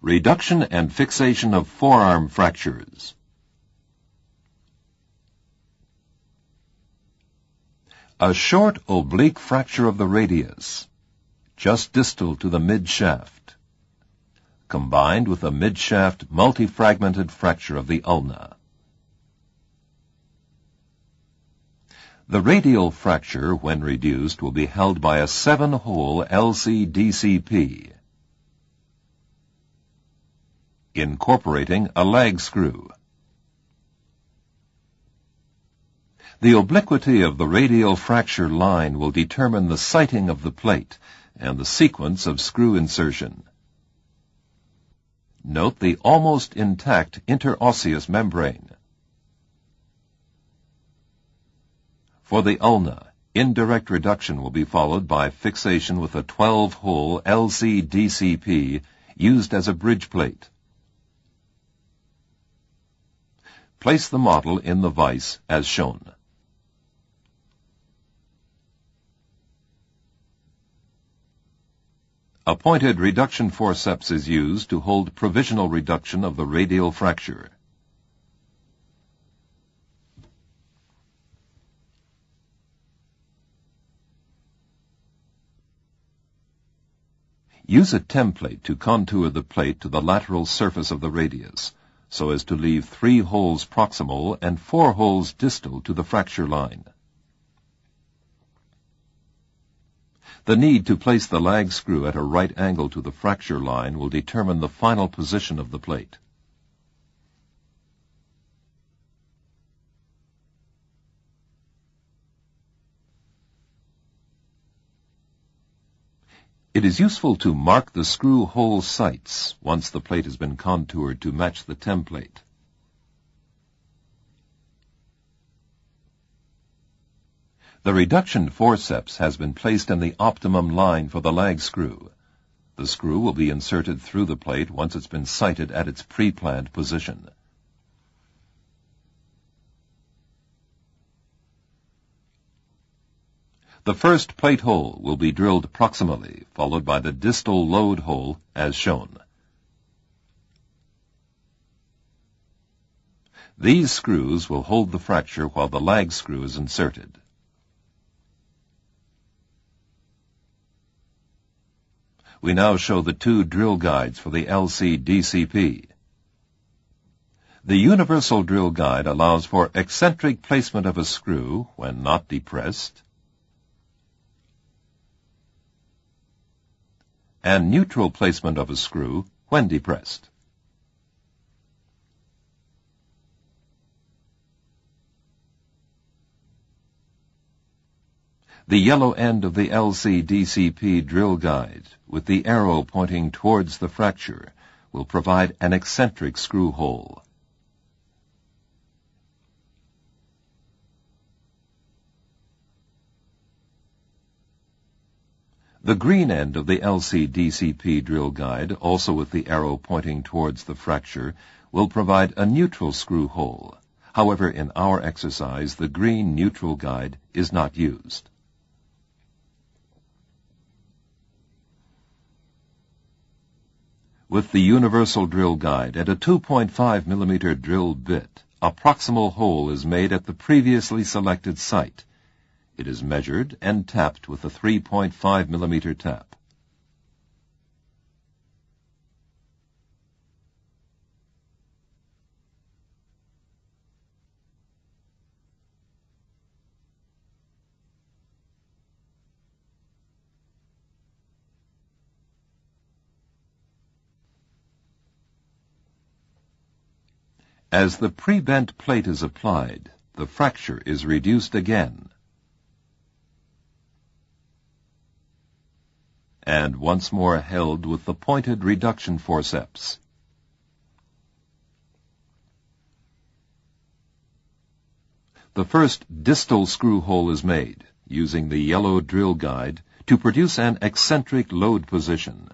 Reduction and fixation of forearm fractures. A short oblique fracture of the radius, just distal to the mid-shaft, combined with a mid-shaft multifragmented fracture of the ulna. The radial fracture, when reduced, will be held by a 7-hole LC-DCP, incorporating a lag screw. The obliquity of the radial fracture line will determine the sighting of the plate and the sequence of screw insertion. Note the almost intact interosseous membrane. For the ulna, indirect reduction will be followed by fixation with a 12-hole LC-DCP used as a bridge plate. Place the model in the vise as shown. A pointed reduction forceps is used to hold provisional reduction of the radial fracture. Use a template to contour the plate to the lateral surface of the radius, so as to leave 3 holes proximal and 4 holes distal to the fracture line. The need to place the lag screw at a right angle to the fracture line will determine the final position of the plate. It is useful to mark the screw hole sites once the plate has been contoured to match the template. The reduction forceps has been placed in the optimum line for the lag screw. The screw will be inserted through the plate once it's been sighted at its pre-planned position. The first plate hole will be drilled proximally, followed by the distal load hole as shown. These screws will hold the fracture while the lag screw is inserted. We now show the 2 drill guides for the LC-DCP. The universal drill guide allows for eccentric placement of a screw when not depressed, and neutral placement of a screw when depressed. The yellow end of the LC-DCP drill guide, with the arrow pointing towards the fracture, will provide an eccentric screw hole. The green end of the LC-DCP drill guide, also with the arrow pointing towards the fracture, will provide a neutral screw hole. However, in our exercise, the green neutral guide is not used. With the universal drill guide and a 2.5 millimeter drill bit, a proximal hole is made at the previously selected site. It is measured and tapped with a 3.5 millimeter tap. As the pre-bent plate is applied, the fracture is reduced again, and once more held with the pointed reduction forceps. The first distal screw hole is made, using the yellow drill guide to produce an eccentric load position.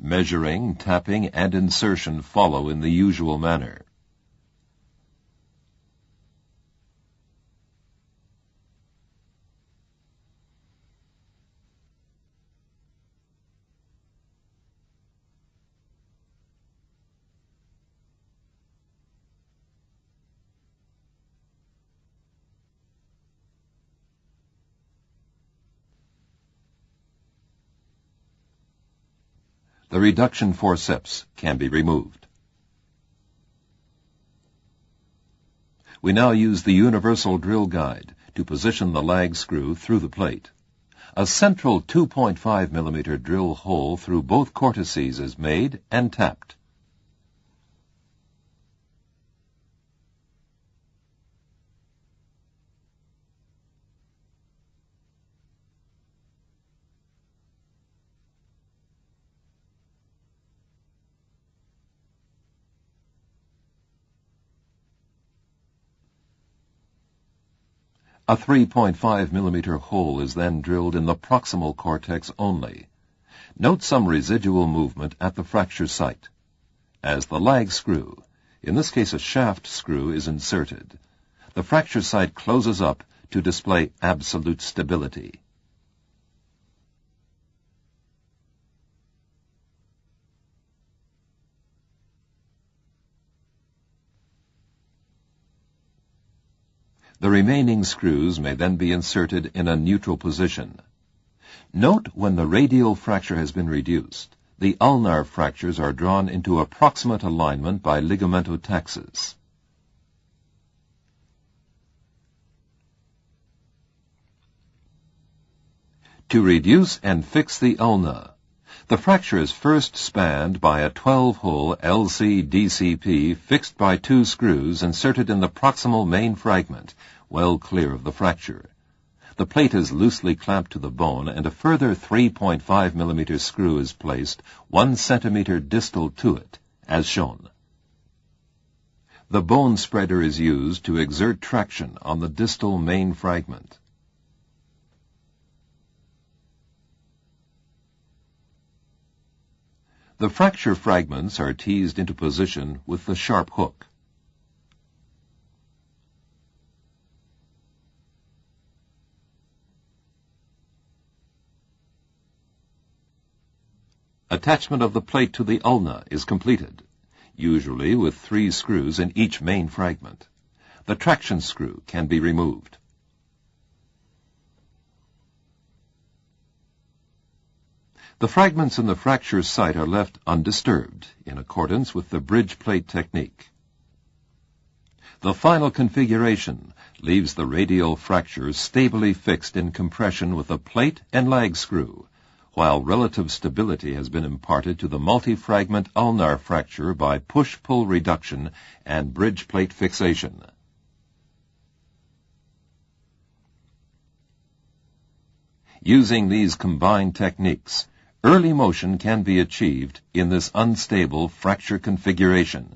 Measuring, tapping, and insertion follow in the usual manner. the reduction forceps can be removed. We now use the universal drill guide to position the lag screw through the plate. A central 2.5 mm drill hole through both cortices is made and tapped. A 3.5 mm hole is then drilled in the proximal cortex only. Note some residual movement at the fracture site. As the lag screw, in this case a shaft screw, is inserted, the fracture site closes up to display absolute stability. The remaining screws may then be inserted in a neutral position. Note when the radial fracture has been reduced, the ulnar fractures are drawn into approximate alignment by ligamentotaxis. To reduce and fix the ulna, the fracture is first spanned by a 12-hole LC-DCP fixed by 2 screws inserted in the proximal main fragment, well clear of the fracture. The plate is loosely clamped to the bone and a further 3.5 mm screw is placed 1 cm distal to it, as shown. The bone spreader is used to exert traction on the distal main fragment. The fracture fragments are teased into position with the sharp hook. Attachment of the plate to the ulna is completed, usually with 3 screws in each main fragment. The traction screw can be removed. The fragments in the fracture site are left undisturbed, in accordance with the bridge plate technique. The final configuration leaves the radial fracture stably fixed in compression with a plate and lag screw, while relative stability has been imparted to the multi-fragment ulnar fracture by push-pull reduction and bridge plate fixation. Using these combined techniques, early motion can be achieved in this unstable fracture configuration.